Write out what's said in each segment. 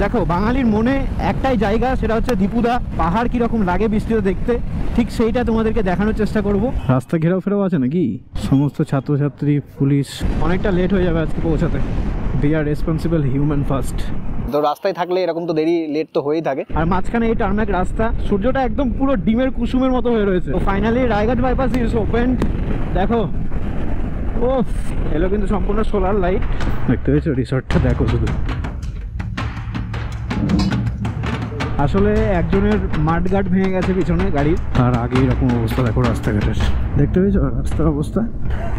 দেখো বাঙালির মনে একটাই জায়গা, সেটা হচ্ছে দীপুদা। পাহাড় কিরকম লাগে বৃষ্টিতে দেখতে, ঠিক সেইটা তোমাদেরকে দেখানোর চেষ্টা করব। রাস্তা ঘেরাও ফেরাও আছে নাকি? সমস্ত ছাত্রছাত্রী, পুলিশ। অনেকটা লেট হয়ে যাবে আজকে পৌঁছাতে। We are responsible human first. তো রাস্তায় থাকলে এরকম তো দেরি লেট তো হয়েই থাকে। আর মাঝখানে এই টার্মাক রাস্তা, সূর্যটা একদম পুরো ডিমের কুসুমের মতো হয়ে রয়েছে। তো finally Raiganj bypass is open. দেখো ও এলো কিন্তু সম্পূর্ণ সোলার লাইট। দেখতে পেয়েছো রিসর্টটা? দেখো শুধু। আসলে একজনের মাডগার্ড ভেঙে গেছে পিছনে গাড়ির, তার আগে এরকম অবস্থা। দেখো রাস্তাঘাটের, দেখতে পেয়েছো রাস্তার অবস্থা?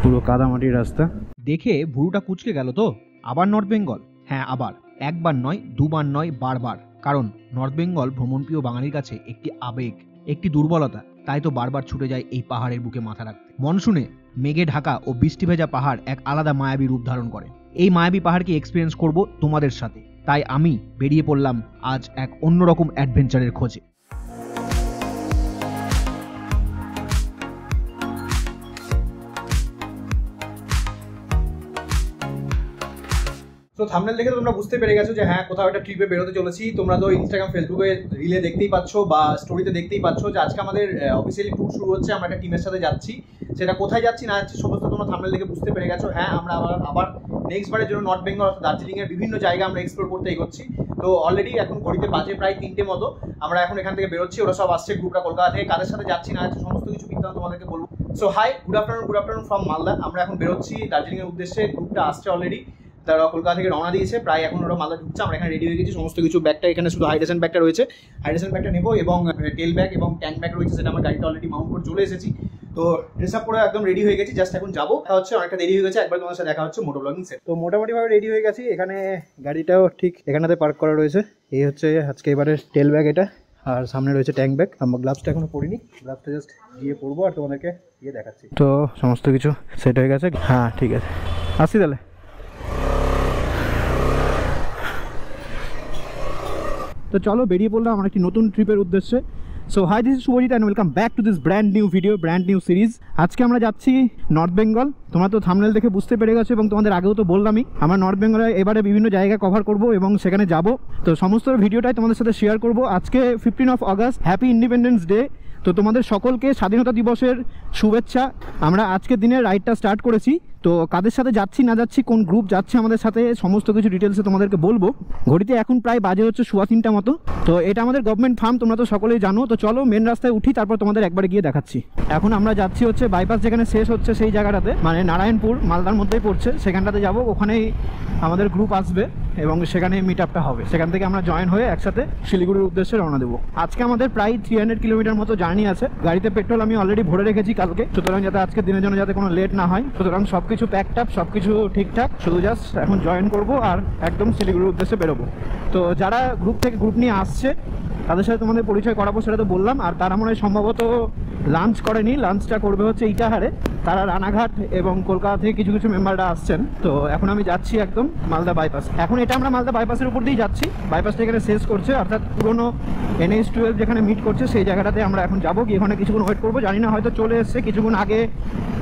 পুরো কাদামাটির রাস্তা। দেখে ভুরুটা কুঁচকে গেল তো। আবার নর্থ বেঙ্গল? হ্যাঁ আবার, একবার নয়, দুবার নয়, বারবার। কারণ নর্থ বেঙ্গল ভ্রমণপ্রিয় বাঙালির কাছে একটি আবেগ, একটি দুর্বলতা। তাই তো বারবার ছুটে যায় এই পাহাড়ের বুকে মাথা রাখতে। মনসুনে মেঘে ঢাকা ও বৃষ্টি ভেজা পাহাড় এক আলাদা মায়াবী রূপ ধারণ করে। এই মায়াবী পাহাড়কে এক্সপিরিয়েন্স করব তোমাদের সাথে। তাই আমি বেরিয়ে পড়লাম আজ এক অন্যরকম অ্যাডভেঞ্চারের খোঁজে। তো থাম্বনেল দেখে তোমরা বুঝতে পেরে গেছো যে হ্যাঁ কোথাও একটা ট্রিপে বেরোতে চলেছি। তোমরা তো ইনস্টাগ্রাম, ফেসবুকে রিলে দেখতেই পাচ্ছ বা স্টোরিতে দেখতেই পাচ্ছ যে আজকে আমাদের অফিসিয়ালি ট্যুর শুরু হচ্ছে। আমরা একটা টিমের সাথে যাচ্ছি। সেটা কোথায় যাচ্ছি না যাচ্ছি সমস্ত তোমরা থাম্বনেল দেখে বুঝতে পেরে গেছো। হ্যাঁ আমরা আবার নেক্সট বারের জন্য নর্থ বেঙ্গল অর্থাৎ দার্জিলিংয়ের বিভিন্ন জায়গা আমরা এক্সপ্লোর করতে এগোচ্ছি। তো অলরেডি এখন ঘড়িতে বাজে প্রায় 3টে মতো। আমরা এখন এখান থেকে বেরোচ্ছি। ওরা সব আসছে গ্রুপটা কলকাতা থেকে। কাদের সাথে যাচ্ছি না যাচ্ছি সমস্ত কিছু কিন্তু তোমাদেরকে বলবো। So hi, good afternoon from Malda. আমরা এখন বেরোচ্ছি দার্জিলিংয়ের উদ্দেশ্যে। গ্রুপটা আসছে অলরেডি, তারা কলকাতা থেকে রওনা দিয়েছে। প্রায় এখন ওরা মালদা ঢুকছে। আমরা এখানে রেডি হয়ে গেছি সমস্ত কিছু। ব্যাগটা এখানে শুধু হাইড্রেশন ব্যাগটা রয়েছে, হাইড্রেশন ব্যাগটা নেবো এবং টেল ব্যাগ এবং ট্যাঙ্ক ব্যাগ রয়েছে, সেটা আমার গাড়িতে অলরেডি মাউন্ট করে চলে এসেছি। তো ড্রেস আপ করে একদম রেডি হয়ে গেছি, জাস্ট এখন যাবো। হচ্ছে অনেকটা দেরি হয়ে গেছে, একবার তোমার সাথে দেখা হচ্ছে মোটো ব্লগিং সেট। তো মোটামুটিভাবে রেডি হয়ে গেছি। এখানে গাড়িটাও ঠিক এখানেতে পার্ক করা রয়েছে। এই হচ্ছে আজকে এবারে টেল ব্যাগ এটা, আর সামনে রয়েছে ট্যাঙ্ক ব্যাগ। আমার গ্লাভসটা এখনো পরিনি, গ্লাভসটা জাস্ট গিয়ে পরবো আর তোমাদেরকে গিয়ে দেখাচ্ছি। তো সমস্ত কিছু সেট হয়ে গেছে। হ্যাঁ ঠিক আছে, আসছি তাহলে। তো চলো বেরিয়ে পড়লাম আমার একটি নতুন ট্রিপের উদ্দেশ্যে। So hi, this is Subhajit and welcome back to this brand new video, brand new series. আজকে আমরা যাচ্ছি নর্থ বেঙ্গল। তোমরা তো থাম্বনেল দেখে বুঝতে পেরে গেছো এবং তোমাদের আগেও তো বললামই, আমরা নর্থ বেঙ্গলে এবারে বিভিন্ন জায়গা কভার করব এবং সেখানে যাব। তো সমস্ত ভিডিওটাই তোমাদের সাথে শেয়ার করব। আজকে 15 আগস্ট, হ্যাপি ইন্ডিপেন্ডেন্স ডে। তো তোমাদের সকলকে স্বাধীনতা দিবসের শুভেচ্ছা। আমরা আজকের দিনে রাইডটা স্টার্ট করেছি। তো কাদের সাথে যাচ্ছি না যাচ্ছি, কোন গ্রুপ যাচ্ছে আমাদের সাথে, সমস্ত কিছু ডিটেলসে তোমাদেরকে বলবো। ঘড়িতে এখন প্রায় বাজে হচ্ছে 3:15 মতো। তো এটা আমাদের গভর্নমেন্ট ফার্ম, তোমরা তো সকলেই জানো। তো চলো মেন রাস্তায় উঠি, তারপর তোমাদের একবারে গিয়ে দেখাচ্ছি। এখন আমরা যাচ্ছি হচ্ছে বাইপাস যেখানে শেষ হচ্ছে সেই জায়গাটাতে, মানে নারায়ণপুর মালদার মধ্যেই পড়ছে, সেখানটাতে যাব। ওখানেই আমাদের গ্রুপ আসবে এবং সেখানে মিট আপটা হবে। সেখান থেকে আমরা জয়েন হয়ে একসাথে শিলিগুড়ির উদ্দেশ্যে রওনা দেবো। আজকে আমাদের প্রায় 300 কিলোমিটার মতো জার্নি আছে। গাড়িতে পেট্রোল আমি অলরেডি ভরে রেখেছি কালকে, সুতরাং যাতে আজকের দিনের জন্য যাতে কোনো লেট না হয়। সুতরাং সবকিছু প্যাকড আপ, সবকিছু ঠিকঠাক। শুধু জাস্ট এখন জয়েন করব আর একদম শিলিগুড়ির উদ্দেশ্যে বেরোবো। তো যারা গ্রুপ থেকে গ্রুপ নিয়ে আসছে তাদের সাথে তোমাদের পরিচয় করাবো, সেটা তো বললাম। আর তারা মনে হয় সম্ভবত লাঞ্চ করেনি, লাঞ্চটা করবে হচ্ছে ইটাহারে। তারা রানাঘাট এবং কলকাতা থেকে কিছু কিছু মেম্বাররা আসছেন। তো এখন আমি যাচ্ছি একদম মালদা বাইপাস। এখন এটা আমরা মালদা বাইপাসের উপর দিয়ে যাচ্ছি। বাইপাসটা এখানে শেষ করছে, অর্থাৎ পুরোনো NH-12 যেখানে মিট করছে সেই জায়গাটাতে আমরা এখন যাবো। গিয়ে ওখানে কিছুক্ষণ ওয়েট করবো। জানি না হয়তো চলে এসছে, কিছুক্ষণ আগে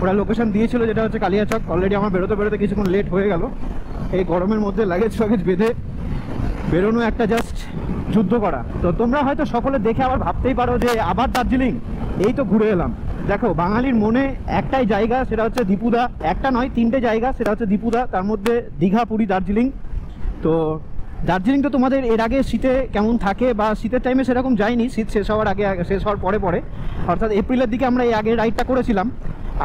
ওরা লোকেশন দিয়েছিল যেটা হচ্ছে কালিয়াচক। অলরেডি আমার বেরোতে কিছুক্ষণ লেট হয়ে গেল। এই গরমের মধ্যে লাগেজ ফাগেজ বেঁধে বেরোনো একটা জাস্ট যুদ্ধ করা। তো তোমরা হয়তো সকলে দেখে আবার ভাবতেই পারো যে আবার দার্জিলিং, এই তো ঘুরে এলাম। দেখো বাঙালির মনে একটাই জায়গা, সেটা হচ্ছে দীপুদা। একটা নয়, 3টে জায়গা, সেটা হচ্ছে দীপুদা। তার মধ্যে দীঘা, পুরী, দার্জিলিং। তো দার্জিলিং তো তোমাদের এর আগে শীতে কেমন থাকে বা শীতের টাইমে সেরকম যায়নি, শীত শেষ হওয়ার আগে, শেষ হওয়ার পরে অর্থাৎ এপ্রিলের দিকে আমরা এই আগে রাইডটা করেছিলাম।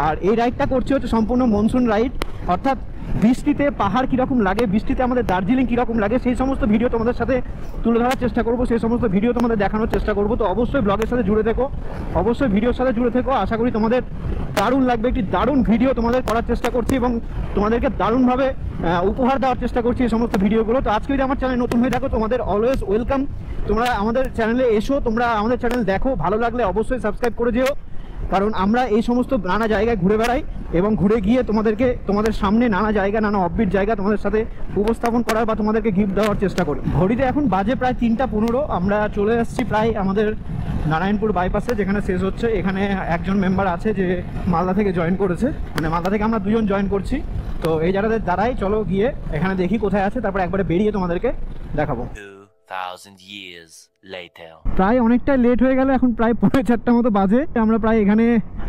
আর এই রাইডটা করছি হচ্ছে সম্পূর্ণ মনসুন রাইড, অর্থাৎ বৃষ্টিতে পাহাড় কীরকম লাগে, বৃষ্টিতে আমাদের দার্জিলিং কীরকম লাগে, সেই সমস্ত ভিডিও তোমাদের সাথে তুলে ধরার চেষ্টা করব, সেই সমস্ত ভিডিও তোমাদের দেখানোর চেষ্টা করব। তো অবশ্যই ব্লগের সাথে জুড়ে থেকো, অবশ্যই ভিডিওর সাথে জুড়ে থেকো। আশা করি তোমাদের দারুণ লাগবে। একটি দারুণ ভিডিও তোমাদের করার চেষ্টা করছি এবং তোমাদেরকে দারুণভাবে উপহার দেওয়ার চেষ্টা করছি এই সমস্ত ভিডিওগুলো। তো আজকে যদি আমার চ্যানেল নতুন হয়ে থাকো, তোমাদের অলওয়েজ ওয়েলকাম। তোমরা আমাদের চ্যানেলে এসো, তোমরা আমাদের চ্যানেল দেখো, ভালো লাগলে অবশ্যই সাবস্ক্রাইব করে যেও। কারণ আমরা এই সমস্ত নানা জায়গায় ঘুরে বেড়াই এবং ঘুরে গিয়ে তোমাদেরকে তোমাদের সামনে নানা জায়গা, নানা অফবিট জায়গা তোমাদের সাথে উপস্থাপন করার বা তোমাদেরকে গিফট দেওয়ার চেষ্টা করি। ঘড়িতে এখন বাজে প্রায় 3:15। আমরা চলে এসেছি প্রায় আমাদের নারায়ণপুর বাইপাসে, যেখানে শেষ হচ্ছে। এখানে একজন মেম্বার আছে যে মালদা থেকে জয়েন করেছে, মানে মালদা থেকে আমরা দুজন জয়েন করছি। তো এই জায়গাতে দাঁড়াই, চলো গিয়ে এখানে দেখি কোথায় আছে, তারপর একবারে বেরিয়ে তোমাদেরকে দেখাবো। 2,000 years later. প্রায় অনেকটা লেট হয়ে গেল, এখন প্রায় 4:30 মতো বাজে। আমরা প্রায় এখানে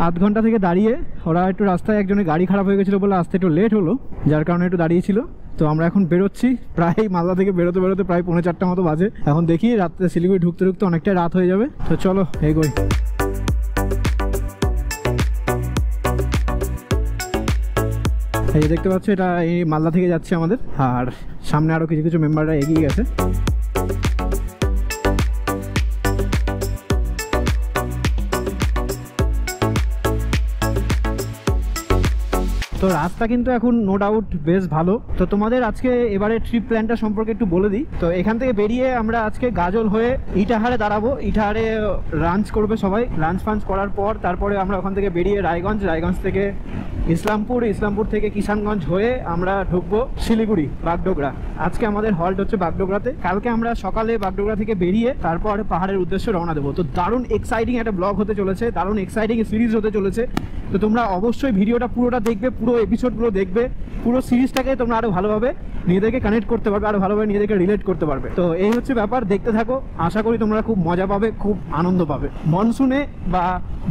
আধ ঘন্টা থেকে দাঁড়িয়ে, ওরা একটু রাস্তায় একজনের গাড়ি খারাপ হয়ে গেছিলো বলে আসতে একটু লেট হলো, যার কারণে একটু দাঁড়িয়েছিল। তো আমরা এখন বেরোচ্ছি, প্রায় মালদা থেকে বেরোতে বেরোতে প্রায় 4:30 মতো বাজে। এখন দেখি রাত্রে শিলিগুড়ি ঢুকতে ঢুকতে অনেকটা রাত হয়ে যাবে। তো চলো এগোই। এই দেখতে পাচ্ছ, এটা এই মালদা থেকে যাচ্ছে আমাদের, আর সামনে আরো কিছু কিছু মেম্বাররা এগিয়ে গেছে। তো রাস্তা কিন্তু এখন নো ডাউট বেশ ভালো। তো তোমাদের আজকে এবারে ট্রিপ প্ল্যানটা সম্পর্কে একটু বলে দিই। তো এখান থেকে বেরিয়ে আমরা আজকে গাজল হয়ে ইটাহারে দাঁড়াবো। ইটাহারে লাঞ্চ করবে সবাই, লাঞ্চ ফাঞ্চ করার পর তারপরে আমরা ওখান থেকে বেরিয়ে রায়গঞ্জ থেকে ইসলামপুর থেকে কিষানগঞ্জ হয়ে আমরা ঢুকবো শিলিগুড়ি বাগডোগরা। আজকে আমাদের হল্ট হচ্ছে বাগডোগরাতে। কালকে আমরা সকালে বাগডোগরা থেকে বেরিয়ে তারপর পাহাড়ের উদ্দেশ্যে রওনা দেবো। তো দারুণ এক্সাইটিং একটা ব্লগ হতে চলেছে, দারুণ এক্সাইটিং সিরিজ হতে চলেছে। তো তোমরা অবশ্যই ভিডিওটা পুরোটা দেখবে, পুরো এপিসোডগুলো দেখবে, পুরো সিরিজটাকে তোমরা আরো ভালোভাবে নিজেদেরকে কানেক্ট করতে পারবে, আরো ভালোভাবে নিজেদেরকে রিলেট করতে পারবে। তো এই হচ্ছে ব্যাপার, দেখতে থাকো। আশা করি তোমরা খুব মজা পাবে, খুব আনন্দ পাবে। মনসুনে বা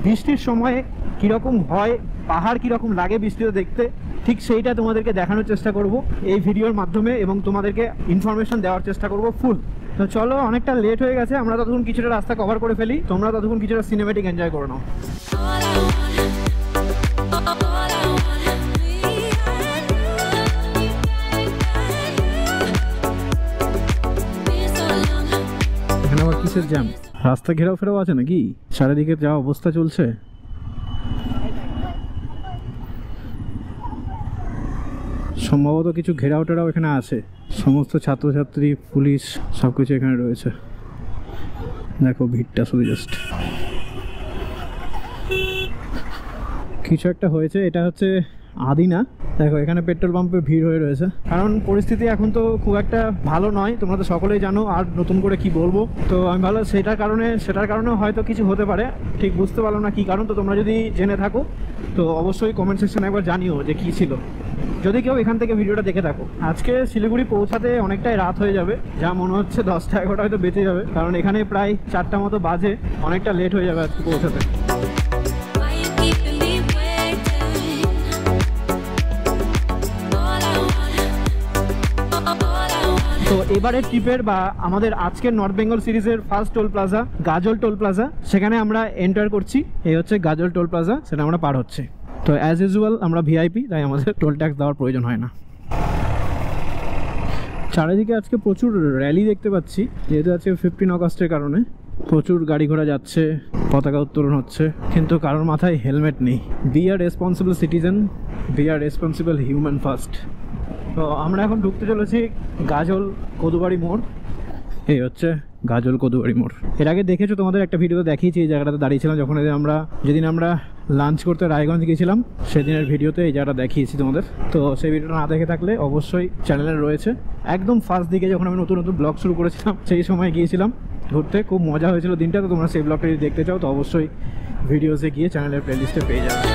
বৃষ্টির সময়ে কীরকম হয়, পাহাড় কীরকম লাগে বৃষ্টিতে দেখতে, ঠিক সেইটা তোমাদেরকে দেখানোর চেষ্টা করব এই ভিডিওর মাধ্যমে, এবং তোমাদেরকে ইনফরমেশন দেওয়ার চেষ্টা করব ফুল। তো চলো, অনেকটা লেট হয়ে গেছে, আমরা ততক্ষণ কিছুটা রাস্তা কভার করে ফেলি, তোমরা ততক্ষণ কিছুটা সিনেমেটিক এনজয় করে নাও। এখানে আবার কিসের জ্যাম? রাস্তা ঘেরাও ফেরাও আছে নাকি? চারিদিকে যা অবস্থা চলছে। সম্ভবত কিছু ঘেরাও টেরাও এখানে আছে, সমস্ত ছাত্রছাত্রী, পুলিশ সব কিছু এখানে রয়েছে। দেখো ভিড়টা শুধু জাস্ট কিছু একটা হয়েছে। এটা হচ্ছে আদিনা। দেখো এখানে পেট্রোল পাম্পে ভিড় হয়ে রয়েছে, কারণ পরিস্থিতি এখন তো খুব একটা ভালো নয়, তোমরা তো সকলেই জানো। আর নতুন করে কি বলবো, তো আমি ভালো সেটার কারণে হয়তো কিছু হতে পারে, ঠিক বুঝতে পারলাম না কি কারণ। তো তোমরা যদি জেনে থাকো তো অবশ্যই কমেন্ট সেকশনে একবার জানিও যে কী ছিল, যদি কেউ এখান থেকে ভিডিওটা দেখে থাকো। আজকে শিলিগুড়ি পৌঁছাতে অনেকটাই রাত হয়ে যাবে, যা মনে হচ্ছে 10টা-11টা হয়তো বেঁচে যাবে, কারণ এখানে প্রায় 4টা মতো বাজে। অনেকটা লেট হয়ে যাবে আজকে পৌঁছাতে। তো এবারের ট্রিপের বা আমাদের আজকের নর্থ বেঙ্গল সিরিজের first toll plaza Gazole toll plaza, সেখানে আমরা এন্টার করছি। এই হচ্ছে গাজল টোল প্লাজা, সেটা আমরা পার হচ্ছে। তো অ্যাজ ইউজুয়াল আমরা ভিআইপি, তাই আমাদের টোল ট্যাক্স দেওয়ার প্রয়োজন হয় না। চারিদিকে আজকে প্রচুর র্যালি দেখতে পাচ্ছি, যেহেতু আজকে 15 আগস্টের কারণে প্রচুর গাড়ি ঘোড়া যাচ্ছে, পতাকা উত্তোলন হচ্ছে, কিন্তু কারোর মাথায় হেলমেট নেই। Be a responsible citizen, be a responsible human first. তো আমরা এখন ঢুকতে চলেছি গাজল কদুবাড়ি মোড়। এই হচ্ছে গাজল কদুবাড়ি মোড়। এর আগে দেখেছো, তোমাদের একটা ভিডিওতে দেখিয়েছি এই জায়গাটাতে দাঁড়িয়েছিলাম যখন যেদিন আমরা লাঞ্চ করতে রায়গঞ্জ গিয়েছিলাম, সেদিনের ভিডিওতে এই জায়গাটা দেখিয়েছি তোমাদের। তো সেই ভিডিওটা না দেখে থাকলে অবশ্যই চ্যানেলে রয়েছে। একদম ফার্স্ট দিকে যখন আমি নতুন ব্লগ শুরু করেছিলাম সেই সময় গিয়েছিলাম ঘুরতে, খুব মজা হয়েছিল দিনটা। তো তোমরা সেই ব্লগটা যদি দেখতে চাও তো অবশ্যই ভিডিওসে গিয়ে চ্যানেলের প্লেলিস্টে পেয়ে যাবে।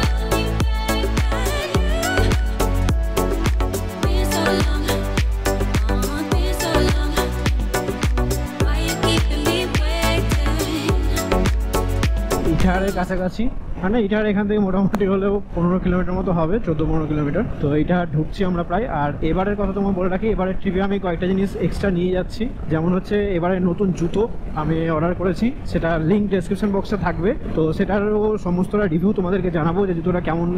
ইটাহারের কাছাকাছি, মানে ইটাহার এখান থেকে মোটামুটি হলেও 15 কিলোমিটার মতো হবে, 14-15 কিলোমিটার। তো ইটাহার ঢুকছি আমরা প্রায়। আর এবারের কথা তোমার বলে রাখি, এবারের ট্রিপে আমি কয়েকটা জিনিস এক্সট্রা নিয়ে যাচ্ছি। যেমন হচ্ছে এবারে নতুন জুতো আমি অর্ডার করেছি, সেটা লিঙ্ক ডেসক্রিপশন বক্সে থাকবে। তো সেটারও সমস্তটা রিভিউ তোমাদেরকে জানাবো যে জুতোটা কেমন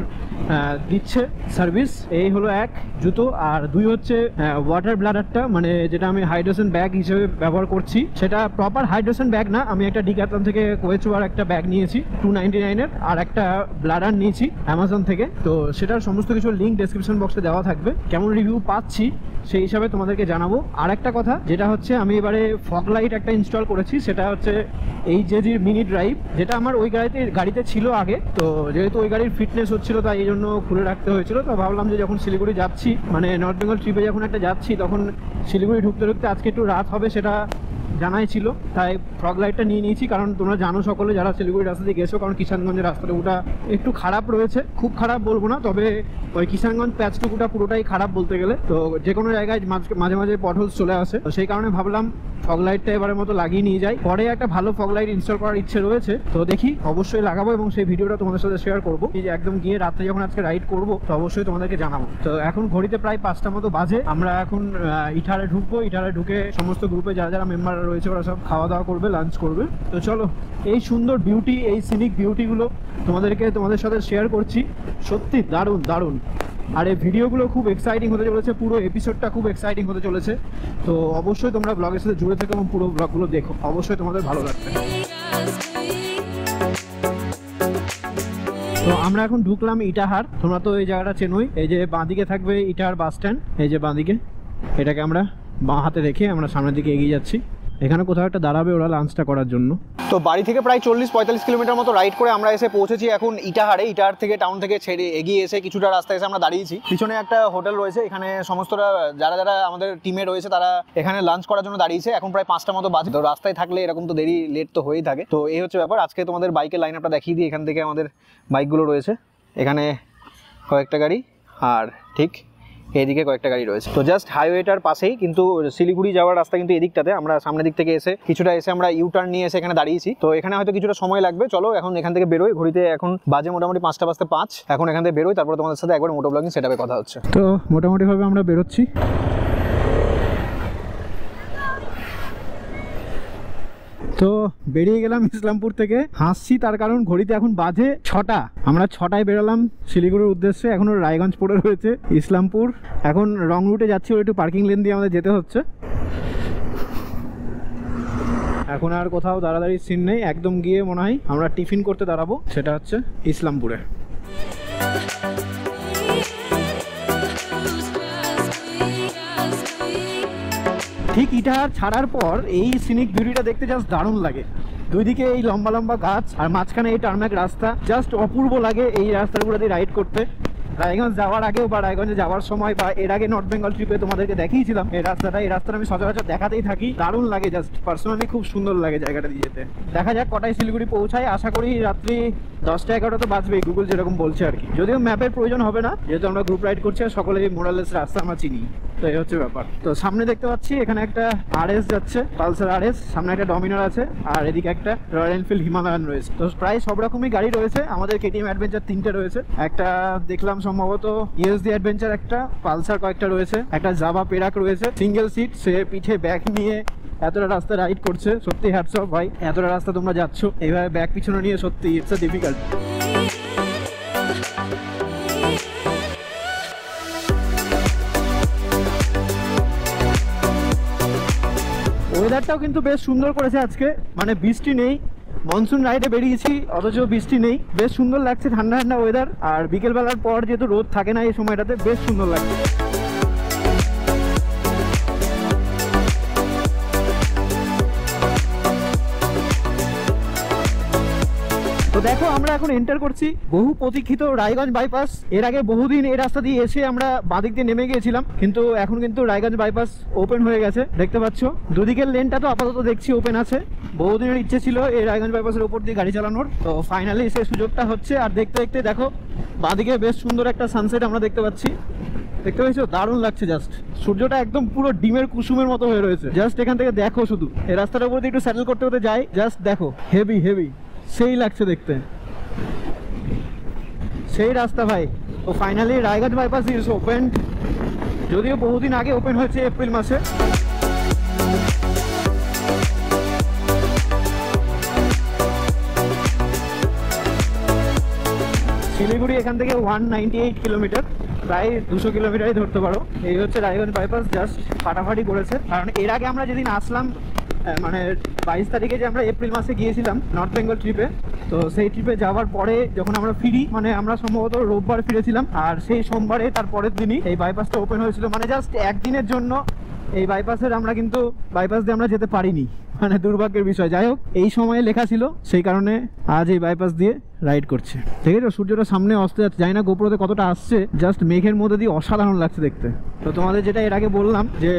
দিচ্ছে সার্ভিস। এই হলো এক জুতো। আর দুই হচ্ছে ওয়াটার ব্লাডারটা, মানে যেটা আমি হাইড্রেশন ব্যাগ হিসেবে ব্যবহার করছি। সেটা প্রপার হাইড্রেশন ব্যাগ না, আমি একটা ডিক্যাথলন থেকে কোয়েচুয়ার একটা ব্যাগ নিয়েছি 299-এর, আর একটা ব্লাডার নিয়েছি অ্যামাজন থেকে। তো সেটার সমস্ত কিছু লিঙ্ক ডেসক্রিপশন বক্সে দেওয়া থাকবে। কেমন রিভিউ পাচ্ছি সেই হিসাবে তোমাদেরকে জানাবো। আর একটা কথা যেটা হচ্ছে, আমি এবারে ফগ লাইট একটা ইনস্টল করেছি, সেটা হচ্ছে এইচজেজির মিনি ড্রাইভ, যেটা আমার ওই গাড়িতে ছিল আগে। তো যেহেতু ওই গাড়ির ফিটনেস হচ্ছিল, তাই এই জন্য খুলে রাখতে হয়েছিল। তো ভাবলাম যে যখন শিলিগুড়ি যাচ্ছি, মানে নর্থ বেঙ্গল ট্রিপে যখন একটা যাচ্ছি, তখন শিলিগুড়ি ঢুকতে ঢুকতে আজকে একটু রাত হবে, সেটা জানাই ছিল, তাই ফগ লাইটটা নিয়ে নিয়েছি। কারণ তোমরা জানো সকলে যারা শিলিগুড়ি রাস্তা দিয়ে গেছো, কারণ কিষানগঞ্জের রাস্তাটা ওটা একটু খারাপ রয়েছে, খুব খারাপ বলবো না, তবে ওই কিষানগঞ্জ প্যাচটুকুটা পুরোটাই খারাপ বলতে গেলে। তো যে কোনো জায়গায় মাঝে মাঝে পটহোলস চলে আসে, তো সেই কারণে ভাবলাম ফগ লাইটটা এবারের মতো লাগিয়ে নিয়ে যাই। পরে একটা ভালো ফগ লাইট ইনস্টল করার ইচ্ছে রয়েছে, তো দেখি অবশ্যই লাগাবো এবং সেই ভিডিওটা তোমাদের সাথে শেয়ার করবো। এই যে একদম গিয়ে রাত্রে যখন আজকে রাইড করবো, তো অবশ্যই তোমাদেরকে জানাবো। তো এখন ঘড়িতে প্রায় 5টা মতো বাজে, আমরা এখন ইটারে ঢুকবো। ইটারে ঢুকে সমস্ত গ্রুপে যারা যারা মেম্বার রয়েছে ওরা সব খাওয়া দাওয়া করবে, লাঞ্চ করবে। তো চলো, এই সুন্দর বিউটি, এই সিনিক বিউটিগুলো তোমাদের সাথে শেয়ার করছি। সত্যি দারুণ দারুণ। আর এই ভিডিওগুলো খুব এক্সাইটিং হতে চলেছে, পুরো এপিসোডটা খুব এক্সাইটিং হতে চলেছে। তো অবশ্যই তোমরা ব্লগের সাথে জুড়ে থেকো এবং পুরো ব্লগগুলো দেখো, অবশ্যই তোমাদের ভালো লাগবে। তো আমরা এখন ঢুকলাম ইটাহার। তোমরা তো এই জায়গাটা চেনোই, এই যে বাঁদিকে থাকবে ইটাহার বাস স্ট্যান্ড, এই যে বাঁদিকে, এটাকে আমরা বাঁ হাতে রেখে আমরা সামনের দিকে এগিয়ে যাচ্ছি। এখানে কোথাও একটা দাঁড়াবে ওরা লাঞ্চটা করার জন্য। তো বাড়ি থেকে প্রায় 40-45 কিলোমিটার মতো রাইড করে আমরা এসে পৌঁছেছি এখন ইটাহারে। ইটাহার থেকে টাউন থেকে ছেড়ে এগিয়ে এসে কিছুটা রাস্তা এসে আমরা দাঁড়িয়েছি। পিছনে একটা হোটেল রয়েছে, এখানে সমস্তরা যারা যারা আমাদের টিমে রয়েছে তারা এখানে লাঞ্চ করার জন্য দাঁড়িয়েছে। এখন প্রায় 5টা মতো বাজে। তো রাস্তায় থাকলে এরকম তো দেরি লেট তো হয়েই থাকে। তো এই হচ্ছে ব্যাপার। আজকে তোমাদের বাইকের লাইন আপটা দেখিয়ে দিই। এখান থেকে আমাদের বাইকগুলো রয়েছে, এখানে কয়েকটা গাড়ি আর ঠিক এইদিকে কয়েকটা গাড়ি রয়েছে। তো জাস্ট হাইওয়েটার পাশেই, কিন্তু শিলিগুড়ি যাওয়ার রাস্তা কিন্তু এদিকটাতে। আমরা সামনের দিক থেকে এসে কিছুটা এসে আমরা ইউটার্ন নিয়ে এসে এখানে দাঁড়িয়েছি। তো এখানে হয়তো কিছুটা সময় লাগবে। চলো এখন এখান থেকে বেরোই। ঘড়িতে এখন বাজে মোটামুটি 5টা বাজতে 5। এখন এখান থেকে বেরোই, তারপরে তোমাদের সাথে একবার মোটো ব্লগিং সেটআপে কথা হচ্ছে। তো মোটামুটিভাবে আমরা বেরোচ্ছি। তো বেরিয়ে গেলাম ইসলামপুর থেকে। হাসছি তার কারণ ঘড়িতে এখন বাজে 6টা। আমরা 6টায় বেরোলাম শিলিগুড়ির উদ্দেশ্যে, এখনও রায়গঞ্জ পড়ে রয়েছে ইসলামপুর। এখন রং রুটে যাচ্ছি, ওর একটু পার্কিং লেন দিয়ে আমাদের যেতে হচ্ছে। এখন আর কোথাও দাঁড়াদাঁড়ির সিন নেই, একদম গিয়ে মনে হয় আমরা টিফিন করতে দাঁড়াবো, সেটা হচ্ছে ইসলামপুরে। ঠিক ইটাহার ছাড়ার পর এই সিনিক বিউটিটা দেখতে জাস্ট দারুণ লাগে। দুই দিকে এই লম্বা লম্বা গাছ আর মাঝখানে এই টার্মাক রাস্তা, জাস্ট অপূর্ব লাগে এই রাস্তাগুলো দিয়ে রাইড করতে। রায়গঞ্জ যাওয়ার আগেও বা রায়গঞ্জে যাওয়ার সময় বা এর আগে নর্থ বেঙ্গল ট্রিপে তোমাদেরকে দেখিয়েছিলাম এই রাস্তাটা আমি সচরাচর দেখাতেই থাকি। দারুণ লাগে, জাস্ট পার্সোনালি খুব সুন্দর লাগে জায়গাটা দিয়ে যেতে। দেখা যাক কটায় শিলিগুড়ি পৌঁছায়। আশা করি রাত্রি 10টা-11টা তো বাজবেই, গুগল যেরকম বলছে আর কি। যদিও ম্যাপের প্রয়োজন হবে না, যেহেতু আমরা গ্রুপ রাইড করছি আর সকলে মোরালেস রাস্তা আমরা চিনি। তো এই হচ্ছে ব্যাপার। তো সামনে দেখতে পাচ্ছি এখানে একটা RS যাচ্ছে, পালসার RS, সামনে একটা ডমিনার আছে আর এদিকে একটা রয়্যাল এনফিল্ড হিমালয়ান রয়েছে। তো প্রায় সব রকমই গাড়ি রয়েছে। আমাদের KTM অ্যাডভেঞ্চার 3টে রয়েছে, একটা দেখলাম সম্ভবত ESD অ্যাডভেঞ্চার, একটা পালসার কয়েকটা রয়েছে, একটা জাভা পেরাক রয়েছে সিঙ্গেল সিট। সে পিঠে ব্যাগ নিয়ে এতটা রাস্তা রাইড করছে, সত্যি হ্যাটস অফ ভাই। এতটা রাস্তা তোমরা যাচ্ছ এইভাবে ব্যাগ পিছনে নিয়ে, সত্যি ইটস আ ডিফিকাল্ট। ওয়েদারটাও কিন্তু বেশ সুন্দর করেছে আজকে, মানে বৃষ্টি নেই। মনসুন রাইডে বেরিয়েছি অথচ বৃষ্টি নেই, বেশ সুন্দর লাগছে, ঠান্ডা ঠান্ডা ওয়েদার। আর বিকেলবেলার পর যেহেতু রোদ থাকে না এই সময়টাতে, বেশ সুন্দর লাগছে। তো দেখো আমরা এখন এন্টার করছি বহু প্রতীক্ষিত রায়গঞ্জ বাইপাস। এর আগে বহুদিন এই রাস্তা দিয়ে এসে আমরা বাদিক দিয়ে নেমে গিয়েছিলাম, কিন্তু এখন কিন্তু রায়গঞ্জ বাইপাস ওপেন হয়ে গেছে, দেখতে পাচ্ছ। দুদিকের লেনটা তো আপাতত দেখছি ওপেন আছে। বহুদিনের ইচ্ছে ছিল এই রায়গঞ্জ বাইপাসের উপর দিয়ে গাড়ি চালানোর, তো ফাইনালি সেই সুযোগটা হচ্ছে। আর দেখতে দেখতে দেখো বাদিকে বেশ সুন্দর একটা সানসেট আমরা দেখতে পাচ্ছি, দেখতে পাচ্ছ, দারুণ লাগছে। জাস্ট সূর্যটা একদম পুরো ডিমের কুসুমের মতো হয়ে রয়েছে। জাস্ট এখান থেকে দেখো, শুধু এই রাস্তাটার উপর দিয়ে একটু স্যাটেল করতে করতে যাই, জাস্ট দেখো, হেভি হেভি, সেই লাগছে দেখতে, সেই রাস্তা ভাই। তো finally Raiganj bypass is open, যদিও বহুদিন আগে ওপেন হয়েছে, এপ্রিল মাসে। শিলিগুড়ি এখান থেকে 198 কিলোমিটার, প্রায় 200 কিলোমিটারই ধরতে পারো। এই হচ্ছে রায়গঞ্জ বাইপাস, জাস্ট ফাটাফাটি করেছে। কারণ এর আগে আমরা যেদিন আসলাম, মানে 22 তারিখে যে আমরা এপ্রিল মাসে গিয়েছিলাম নর্থ বেঙ্গল ট্রিপে, তো সেই ট্রিপে যাওয়ার পরে যখন আমরা ফিরি, মানে আমরা সম্ভবত রোববার ফিরেছিলাম, আর সেই সোমবারে তার পরের দিনই এই বাইপাসটা ওপেন হয়েছিল। মানে জাস্ট একদিনের জন্য এই বাইপাসের আমরা কিন্তু বাইপাস দিয়ে আমরা যেতে পারিনি, মানে দুর্ভাগ্যের বিষয়। যাই হোক, এই সময়ে লেখা ছিল, সেই কারণে আজ এই বাইপাস দিয়ে রাইড করছে। ঠিক আছে, সূর্যটা সামনে অস্ত যাচ্ছে, জানি না গোপ্রোতে কতটা আসছে, জাস্ট মেঘের মধ্যে দিয়ে অসাধারণ লাগছে দেখতে। তো তোমাদের যেটা এর আগে বললাম যে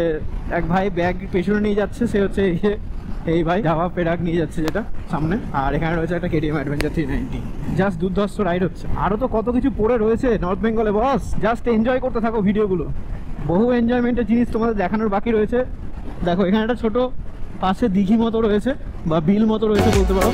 এক ভাই ব্যাগ পেছনে নিয়ে যাচ্ছে, সে হচ্ছে এই ভাই জাভা পেডাক নিয়ে যাচ্ছে যেটা সামনে, আর এখানে রয়েছে একটা কেটিএম অ্যাডভেঞ্চার 390। জাস্ট দুর্ধর্ষ রাইড হচ্ছে। আরও তো কত কিছু পড়ে রয়েছে নর্থ বেঙ্গলে বস, জাস্ট এনজয় করতে থাকো ভিডিওগুলো। বহু এনজয়মেন্টের জিনিস তোমাদের দেখানোর বাকি রয়েছে। দেখো এখানে একটা ছোট পাশে দিঘি মতো রয়েছে বা বিল মতো রয়েছে বলতে পারো।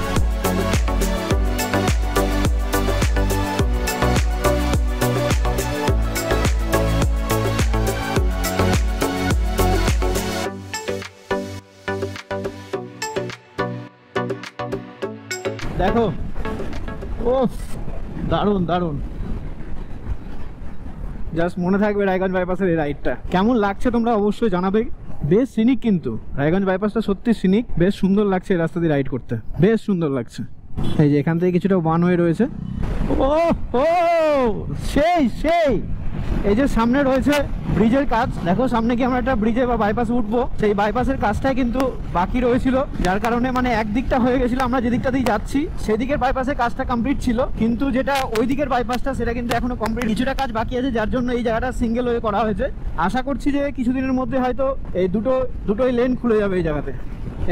দেখো, ও দারুণ দারুণ, জাস্ট মনে থাকবে রায়গঞ্জ বাইপাসের এই রাইডটা। কেমন লাগছে তোমরা অবশ্যই জানাবে। বেশ সিনিক, কিন্তু রায়গঞ্জ বাইপাসটা সত্যি সিনিক, বেশ সুন্দর লাগছে এই রাস্তা দিয়ে রাইড করতে, বেশ সুন্দর লাগছে। এই যে এখান থেকে কিছুটা ওয়ান ওয়ে রয়েছে। ও ও সেই সেই, এই যে সামনে রয়েছে ব্রিজের কাজ, দেখো সামনে কি আমরা একটা ব্রিজে বা বাইপাসে উঠবো, সেই বাইপাসের কাজটাই কিন্তু বাকি রয়েছিল, যার কারণে মানে একদিকটা হয়ে গেছিল, আমরা যে দিকটা দিয়ে যাচ্ছি সেদিকের বাইপাসের কাজটা কমপ্লিট ছিল, কিন্তু যেটা ওই দিকের বাইপাসটা সেটা কিন্তু এখনো কমপ্লিট, কিছুটা কাজ বাকি আছে, যার জন্য এই জায়গাটা সিঙ্গেল ওয়ে করা হয়েছে। আশা করছি যে কিছুদিনের মধ্যে হয়তো এই দুটোই লেন খুলে যাবে এই জায়গাতে।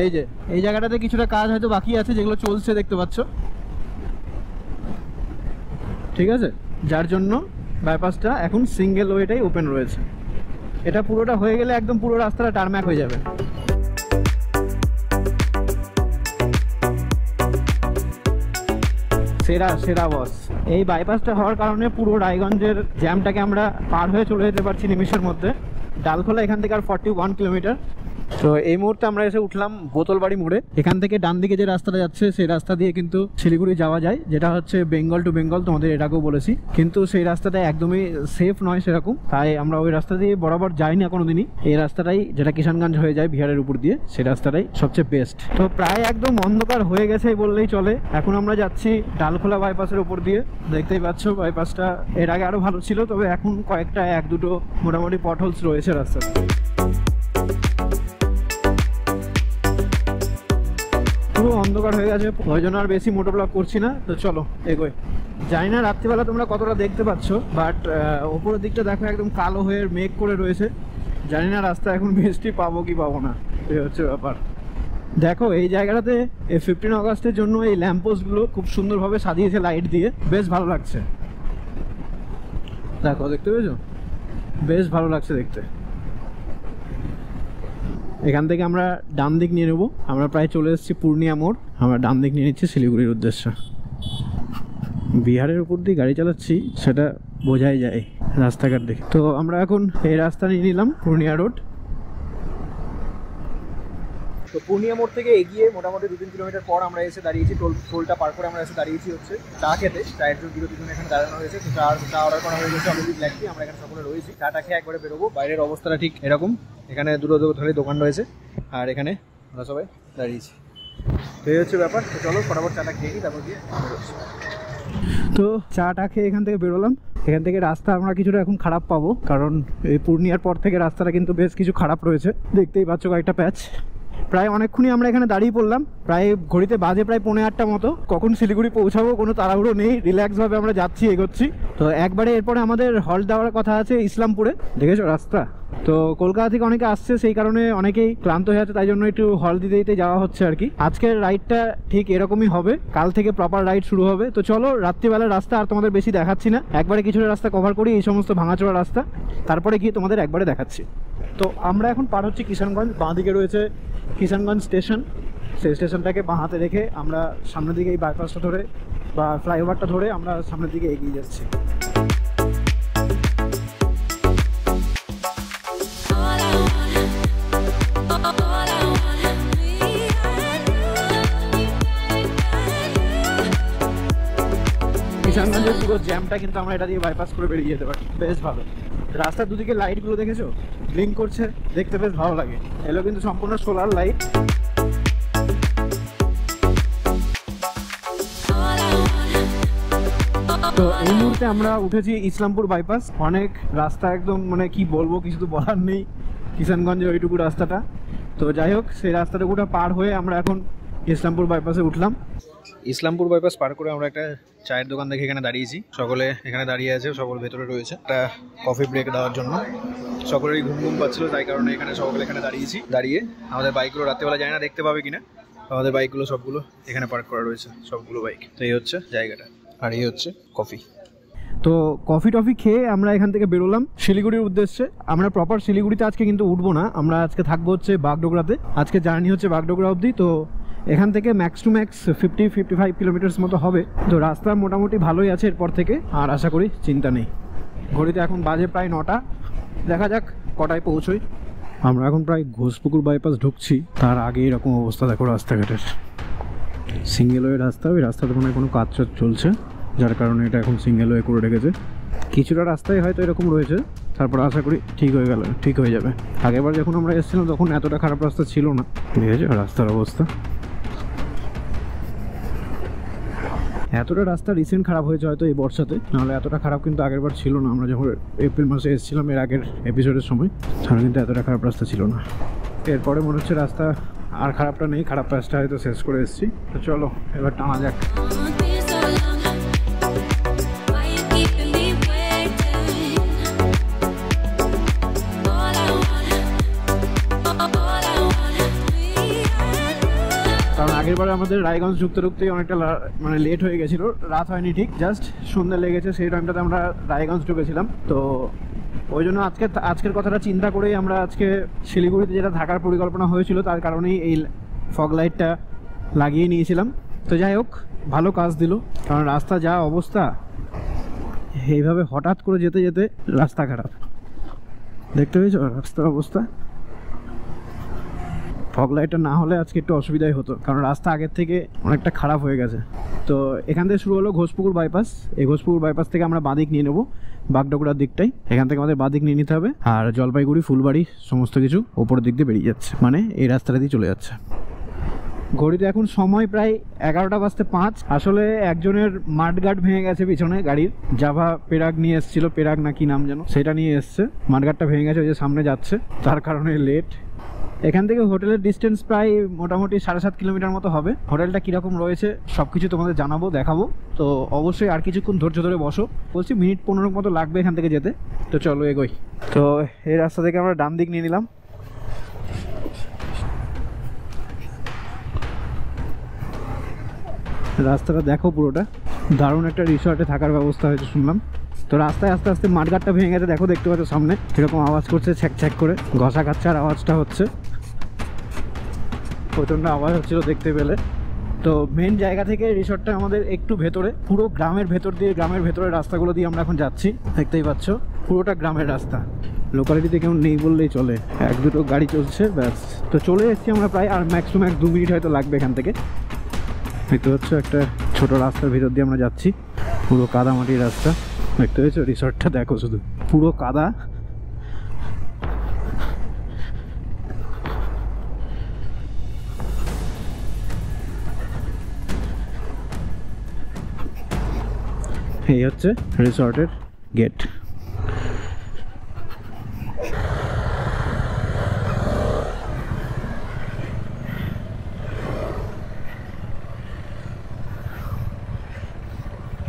এই যে এই জায়গাটাতে কিছুটা কাজ হয়তো বাকি আছে, যেগুলো চলছে দেখতে পাচ্ছ, ঠিক আছে, যার জন্য বাইপাসটা এখন সিঙ্গেল ওয়েটাই ওপেন রয়েছে। এটা পুরোটা হয়ে গেলে একদম পুরো রাস্তাটা টারম্যাক হয়ে যাবে। সেরা সেরা বস, এই বাইপাসটা হওয়ার কারণে পুরো রায়গঞ্জের জ্যামটাকে আমরা পার হয়ে চলে যেতে পারছি নিমিষের মধ্যে। ডালখোলা এখান থেকে আর 41 কিলোমিটার। তো এই মুহূর্তে আমরা এসে উঠলাম বোতলবাড়ি মোড়ে। এখান থেকে ডান দিকে যে রাস্তাটা যাচ্ছে সেই রাস্তা দিয়ে কিন্তু শিলিগুড়ি যাওয়া যায়, যেটা হচ্ছে বেঙ্গল টু বেঙ্গল, তোমাদের এটাকেও বলেছি, কিন্তু সেই রাস্তাটা একদমই সেফ নয় সেরকম, তাই আমরা ওই রাস্তা দিয়ে বরাবর যাই না কোনোদিনই। এই রাস্তাটাই, যেটা কিষানগঞ্জ হয়ে যায় বিহারের উপর দিয়ে, সেই রাস্তাটাই সবচেয়ে বেস্ট। তো প্রায় একদম অন্ধকার হয়ে গেছে বললেই চলে। এখন আমরা যাচ্ছি ডালখোলা বাইপাসের উপর দিয়ে, দেখতেই পাচ্ছ বাইপাসটা এর আগে আরো ভালো ছিল, তবে এখন কয়েকটা এক দুটো মোটামুটি পটহোলস রয়েছে রাস্তাতে। পুরো অন্ধকার হয়ে গেছে, ওই জন্য আর বেশি মোটো ব্লগ করছি না। তো চলো এগোই। জানি না রাত্রিবেলা তোমরা কতটা দেখতে পাচ্ছ, বাট ওপরের দিকটা দেখো একদম কালো হয়ে মেঘ করে রয়েছে। জানি না রাস্তা এখন বৃষ্টি পাবো কি পাবো না, এই হচ্ছে ব্যাপার। দেখো এই জায়গাটাতে 15 আগস্টের জন্য এই ল্যাম্পপোস্টগুলো খুব সুন্দরভাবে সাজিয়েছে লাইট দিয়ে, বেশ ভালো লাগছে। দেখো দেখতে পেয়েছো, বেশ ভালো লাগছে দেখতে। এখান থেকে আমরা ডান দিক নিয়ে নেবো, আমরা প্রায় চলে এসেছি পূর্ণিয়া মোড়, আমরা ডান দিক নিয়ে নিচ্ছি শিলিগুড়ির উদ্দেশ্যে। বিহারের উপর দিয়ে গাড়ি চালাচ্ছি সেটা বোঝাই যায় রাস্তাঘাট দেখে। তো আমরা এখন এই রাস্তা নিয়ে নিলাম পূর্ণিয়া রোড। তো পূর্ণিয়া মোড় থেকে এগিয়ে মোটামুটি 2-3 কিলোমিটার পর আমরা এসে দাঁড়িয়েছি, টোলটা পার করে আমরা এসে দাঁড়িয়েছি হচ্ছে চা খেতে। চায়ের জন্য বিরতির এখানে দাঁড়ানো হয়েছে, তো চা অর্ডার করা হয়ে গেছে অলরেডি ব্ল্যাক টি। আমরা এখানে সকলে রয়েছি, চাটা খেয়ে একবারে বেরোবো। বাইরের অবস্থাটা ঠিক এরকম, এখানে দুটো ধরে দোকান রয়েছে, আর এখানে আমরা সবাই দাঁড়িয়েছি। তো এই হচ্ছে ব্যাপার। তো চলো ফটাফট চাটা খেয়ে নিই, তারপর দিয়ে বেরোচ্ছি। তো চাটা খেয়ে এখান থেকে বেরোলাম। এখান থেকে রাস্তা আমরা কিছুটা এখন খারাপ পাবো, কারণ এই পূর্ণিয়ার পর থেকে রাস্তাটা কিন্তু বেশ কিছু খারাপ রয়েছে, দেখতেই পাচ্ছ কয়েকটা প্যাচ। প্রায় অনেকক্ষণই আমরা এখানে দাঁড়িয়ে পড়লাম, প্রায় ঘড়িতে বাজে প্রায় 8:15 মতো। কখন শিলিগুড়ি পৌঁছাবো কোনো তাড়াহুড়ো নেই, রিল্যাক্সভাবে আমরা যাচ্ছি, এগোচ্ছি। তো একবারে এরপরে আমাদের হল্ট দেওয়ার কথা আছে ইসলামপুরে, দেখেছো রাস্তা। তো কলকাতা থেকে অনেকে আসছে, সেই কারণে অনেকেই ক্লান্ত হয়ে আছে, তাই জন্য একটু হল দিতে দিতে যাওয়া হচ্ছে আর কি। আজকের রাইডটা ঠিক এরকমই হবে, কাল থেকে প্রপার রাইড শুরু হবে। তো চলো রাত্রিবেলার রাস্তা আর তোমাদের বেশি দেখাচ্ছি না, একবারে কিছুটা রাস্তা কভার করি, এই সমস্ত ভাঙাচোরা রাস্তা, তারপরে গিয়ে তোমাদের একবারে দেখাচ্ছি। তো আমরা এখন পার হচ্ছি কিষানগঞ্জ। বাঁ দিকে রয়েছে কিষানগঞ্জ স্টেশন, সেই স্টেশনটাকে বাঁ হাতে রেখে আমরা সামনের দিকে এই বাইপাসটা ধরে বা ফ্লাইওভারটা ধরে আমরা সামনের দিকে এগিয়ে যাচ্ছি। কিষানগঞ্জের পুরো জ্যামটা কিন্তু আমরা এটা দিয়ে বাইপাস করে বেরিয়ে যেতে পারি, বেশ ভালো। রাস্তার দুদিকে লাইটগুলো দেখেছো, ব্লিঙ্ক করছে, দেখতে বেশ ভালো লাগে। এগুলো কিন্তু সম্পূর্ণ সোলার লাইট। তো এই মুহূর্তে আমরা উঠেছি ইসলামপুর বাইপাস। অনেক রাস্তা একদম মানে কি বলবো, কিছু তো বলার নেই, কিষানগঞ্জের ওইটুকু রাস্তাটা। তো তো যাই হোক, সেই রাস্তাটুকুটা পার হয়ে আমরা এখন ইসলামপুর বাইপাসে উঠলাম। ইসলামপুর বাইপাস পার করে আমরা একটা চায়ের দোকান দেখে এখানে দাঁড়িয়েছি। সকলে এখানে দাঁড়িয়ে আছে, সকল ভেতরে রয়েছে একটা কফি ব্রেক দেওয়ার জন্য। সকলেরই ঘুম ঘুম পাচ্ছিল, তাই কারণে এখানে সকলে এখানে দাঁড়িয়েছি। দাঁড়িয়ে আমাদের বাইকগুলো রাত্রেবেলা যায় না, দেখতে পাবে কিনা, আমাদের বাইকগুলো সবগুলো এখানে পার্ক করা রয়েছে, সবগুলো বাইক। তো এই হচ্ছে জায়গাটা, আর এই হচ্ছে কফি। তো কফি টফি খেয়ে আমরা এখান থেকে বেরোলাম শিলিগুড়ির উদ্দেশ্যে। আমরা প্রপার শিলিগুড়িতে আজকে কিন্তু উঠবো না, আমরা আজকে থাকবো হচ্ছে বাগডোগরাতে। আজকে জার্নি হচ্ছে বাগডোগরা অবধি। তো এখান থেকে ম্যাক্স টু ম্যাক্স 50-55 কিলোমিটার্স মতো হবে। তো রাস্তা মোটামুটি ভালোই আছে এরপর থেকে, আর আশা করি চিন্তা নেই। ঘড়িতে এখন বাজে প্রায় 9টা, দেখা যাক কটায় পৌঁছোই। আমরা এখন প্রায় ঘোষপুকুর বাইপাস ঢুকছি, তার আগে এরকম অবস্থা দেখো রাস্তাঘাটের। সিঙ্গেল ওয়ে রাস্তা, ওই রাস্তাটা মনে হয় কোনো কাজ চলছে, যার কারণে এটা এখন সিঙ্গেল ওয়ে করে রেখেছে। কিছুটা রাস্তায় হয়তো এরকম রয়েছে, তারপর আশা করি ঠিক হয়ে যাবে। আগেরবার যখন আমরা এসেছিলাম তখন এতটা খারাপ রাস্তা ছিল না। ঠিক আছে, রাস্তার অবস্থা এতটা রাস্তা রিসেন্ট খারাপ হয়েছে হয়তো এই বর্ষাতে, নাহলে এতটা খারাপ কিন্তু আগেরবার ছিল না। আমরা যখন এপ্রিল মাসে এসেছিলাম এর আগের এপিসোডের সময়, তাহলে কিন্তু এতটা খারাপ রাস্তা ছিল না। এরপরে মনে হচ্ছে রাস্তা আর খারাপটা নেই, খারাপ রাস্তা হয়তো শেষ করে এসেছি। তো চলো এবার টানা যাক। কারণ আগেরবার আমাদের রায়গঞ্জ ঢুকতেই অনেকটা মানে লেট হয়ে গেছিলো, রাত হয়নি ঠিক, জাস্ট সন্ধ্যে লেগেছে। সেই টাইমটাতে আমরা রায়গঞ্জ ঢুকেছিলাম। তো ওই জন্য আজকের কথাটা চিন্তা করেই আমরা আজকে শিলিগুড়িতে যেটা থাকার পরিকল্পনা হয়েছিল, তার কারণেই এই ফগ লাইটটা লাগিয়ে নিয়েছিলাম। তো যাই হোক, ভালো কাজ দিল, কারণ রাস্তা যা অবস্থা, এইভাবে হঠাৎ করে যেতে যেতে রাস্তা খারাপ। দেখতে পেয়েছো রাস্তার অবস্থা? ফগ লাইটটা না হলে আজকে একটু অসুবিধাই হতো, কারণ রাস্তা আগের থেকে অনেকটা খারাপ হয়ে গেছে। তো এখান থেকে শুরু হলো ঘোষপুকুর বাইপাস। এই ঘোষপুকুর বাইপাস থেকে আমরা বাঁদিক নিয়ে নেবো বাগডোগরার দিকটাই। এখান থেকে আমাদের বাঁদিক নিয়ে নিতে হবে, আর জলপাইগুড়ি, ফুলবাড়ি সমস্ত কিছু ওপরের দিক দিয়ে বেরিয়ে যাচ্ছে, মানে এই রাস্তাটা দিয়ে চলে যাচ্ছে। ঘড়িতে এখন সময় প্রায় 11:05। আসলে একজনের মাঠগার্ড ভেঙে গেছে পিছনে গাড়ির, জাভা পেরাগ নিয়ে এসেছিল, পেরাগ না কি নাম যেন, সেটা নিয়ে এসছে। মাঠগার্ডটা ভেঙে গেছে, ওই যে সামনে যাচ্ছে, তার কারণে লেট। এখান থেকে হোটেলের ডিস্টেন্স প্রায় মোটামুটি 7.5 কিলোমিটার মতো হবে। হোটেলটা কীরকম রয়েছে সব কিছু তোমাদের জানাবো, দেখাবো। তো অবশ্যই আর কিছুক্ষণ ধৈর্য ধরে বসো, বলছি মিনিট 15 মতো লাগবে এখান থেকে যেতে। তো চলো এগোই। তো এই রাস্তা থেকে আমরা ডান দিক নিয়ে নিলাম। রাস্তাটা দেখো পুরোটা, দারুণ একটা রিসর্টে থাকার ব্যবস্থা হয়েছে শুনলাম। তো রাস্তায় আস্তে আস্তে মাঠগাটটা ভেঙে গেছে, দেখো দেখতে পাচ্ছ সামনে কীরকম আওয়াজ করছে, ছ্যাক ছ্যাক করে ঘষা খাচ্ছার আওয়াজটা হচ্ছে, প্রচণ্ড আওয়াজ হচ্ছিল দেখতে পেলে। তো মেন জায়গা থেকে রিসর্টটা আমাদের একটু ভেতরে, পুরো গ্রামের ভেতর দিয়ে, গ্রামের ভেতরের রাস্তাগুলো দিয়ে আমরা এখন যাচ্ছি। দেখতেই পাচ্ছ পুরোটা গ্রামের রাস্তা, লোকালিটিতে কেউ নেই বললেই চলে, 1-2 গাড়ি চলছে ব্যাস। তো চলে এসেছি আমরা প্রায়, আর ম্যাক্স টু ম্যাক্স 2 মিনিট হয়তো লাগবে এখান থেকে। দেখতে পাচ্ছ একটা ছোট রাস্তার ভিতর দিয়ে আমরা যাচ্ছি, পুরো কাদা মাটির রাস্তা। দেখতে পেয়েছো রিসর্টটা দেখো, শুধু পুরো কাদা। এই হচ্ছে রিসর্টের গেট।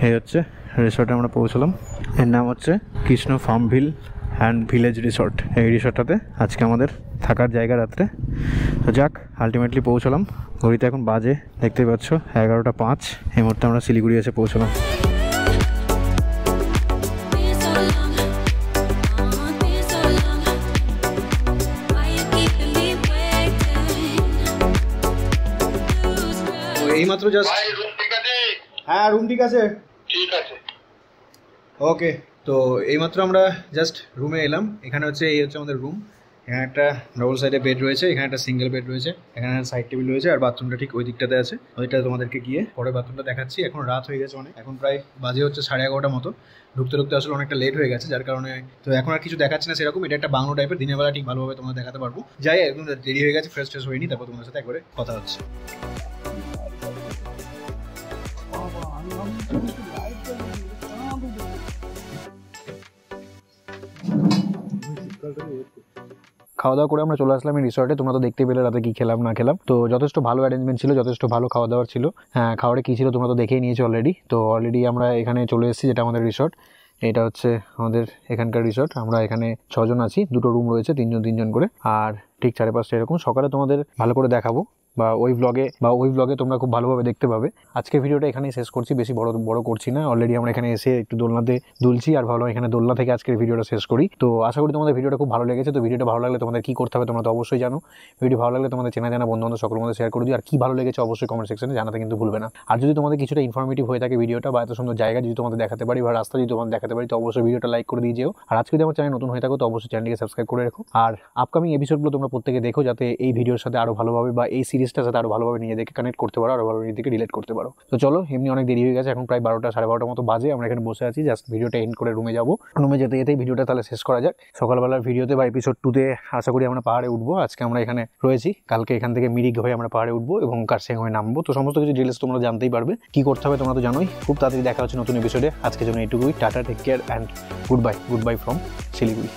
এই হচ্ছে রিসর্টে আমরা পৌঁছলাম। এর নাম হচ্ছে কৃষ্ণ ফার্মভিল অ্যান্ড ভিলেজ রিসর্ট। এই রিসর্টটাতে আজকে আমাদের থাকার জায়গা রাত্রে। তো যাক, আলটিমেটলি পৌঁছলাম। ঘড়িতে এখন বাজে দেখতেই পাচ্ছ 11:05। এই মুহূর্তে আমরা শিলিগুড়ি এসে পৌঁছলাম। এইমাত্র জাস্ট, হ্যাঁ রুম ঠিক আছে, ঠিক আছে, ওকে। তো এইমাত্র আমরা জাস্ট রুমে এলাম। এখানে হচ্ছে, এই হচ্ছে আমাদের রুম। এখানে একটা ডবল সাইডে বেড রয়েছে, এখানে একটা সিঙ্গেল বেড রয়েছে, এখানে সাইড টেবিল রয়েছে, আর বাথরুমটা ঠিক ওই দিকটাতে আছে। ওইটা তোমাদেরকে গিয়ে পরে বাথরুমটা দেখাচ্ছি। এখন রাত হয়ে গেছে অনেক, এখন প্রায় বাজে হচ্ছে 11:30 মতো। ঢুকতে আসলে অনেকটা লেট হয়ে গেছে, যার কারণে তো এখন আর কিছু দেখাচ্ছি না সেরকম। এটা একটা বাংলো টাইপের, দিনের বেলা ঠিক ভালোভাবে তোমাদের দেখাতে পারবো। যাই, একদম দেরি হয়ে গেছে, ফ্রেশ হয়নি, তারপর তোমাদের সাথে একবারে কথা হচ্ছে। খাওয়া দাওয়া করে আমরা চলে আসলাম এই রিসর্টে। তোমরা তো দেখতে পেলে রাতে কি খেলাম না খেলাম। তো যথেষ্ট ভালো অ্যারেঞ্জমেন্ট ছিল, যথেষ্ট ভালো খাওয়া দাওয়ার ছিল। হ্যাঁ, খাওয়ারে কী ছিল তোমরা তো দেখেই নিয়েছো অলরেডি। তো অলরেডি আমরা এখানে চলে এসেছি, যেটা আমাদের রিসর্ট। এটা হচ্ছে আমাদের এখানকার রিসর্ট। আমরা এখানে 6 জন আছি, 2টো রুম রয়েছে, 3 জন করে। আর ঠিক 4-5টা এরকম সকালে তোমাদের ভালো করে দেখাবো, বা ওই ব্লগে তোমরা খুব ভালোভাবে দেখতে পাবে। আজকে ভিডিওটা এখানেই শেষ করছি, বেশি বড় করছি না। অলরেডি আমরা এখানে এসে একটু দোলনাতে দুলছি, আর ভাবলাম এখানে দোলনা থেকে আজকের ভিডিওটা শেষ করি। তো আশা করি তোমাদের ভিডিওটা খুব ভালো লেগেছে। তো ভিডিওটা ভালো লাগলে তোমাদের কী করতে হবে তোমরা তো অবশ্যই জানো। ভিডিও ভালো লাগলে তোমাদের চেনা জানা বন্ধু বান্ধব সকলের মধ্যে শেয়ার করে দিও। আর কি ভালো লেগেছে অবশ্যই কমেন্ট সেকশনে জানাতে কিন্তু ভুলবে না। আর যদি তোমাদের কিছুটা ইনফরমেটিভ হয়ে থাকে ভিডিওটা, বা এত সুন্দর জায়গা যদি তোমাদের দেখাতে পারি, বা রাস্তা যদি তোমাদের দেখাতে পারি, তো অবশ্যই ভিডিওটা লাইক করে দিয়ে যেও। আর আজকে যদি আমার চ্যানেল নতুন হয়ে থাকো তো অবশ্যই চ্যানেলটিকে সাবস্ক্রাইব করে রাখো। আর আপকামিং এপিসোডগুলো তোমরা প্রত্যেকে দেখো, যাতে এই ভিডিওর সাথে আরও ভালোভাবে, বা এই সিরিজটার সাথে আরও ভালোভাবে নিজেদেরকে কানেক্ট করতে পারো, আরও ভালো নিজেদেরকে রিলেট করতে পারো। তো চলো, এমনি অনেক দেরি হয়ে গেছে, এখন প্রায় 12টা 12:30 মতো বাজে। আমরা এখানে বসে আছি, জাস্ট ভিডিওটা এন্ড করে রুমে যাবো। রুমে যেতে যেতেই ভিডিওটা তাহলে শেষ করা যাক। সকালবেলার ভিডিওতে বা এপিসোড 2তে আশা করি আমরা পাহাড়ে উঠবো। আজকে আমরা এখানে রয়েছি, কালকে এখান থেকে মিরিক হয়ে আমরা পাহাড়ে উঠবো এবং কার্শিয়াং হয়ে নামবো। তো সমস্ত কিছু ডিটেলস তোমরা জানতেই পারবে। কি করতে হবে তোমরা তো জানোই। খুব তাড়াতাড়ি দেখা হচ্ছে নতুন এপিসোডে। আজকের জন্য এইটুকুই। Tata, take care and good bye from Siliguri.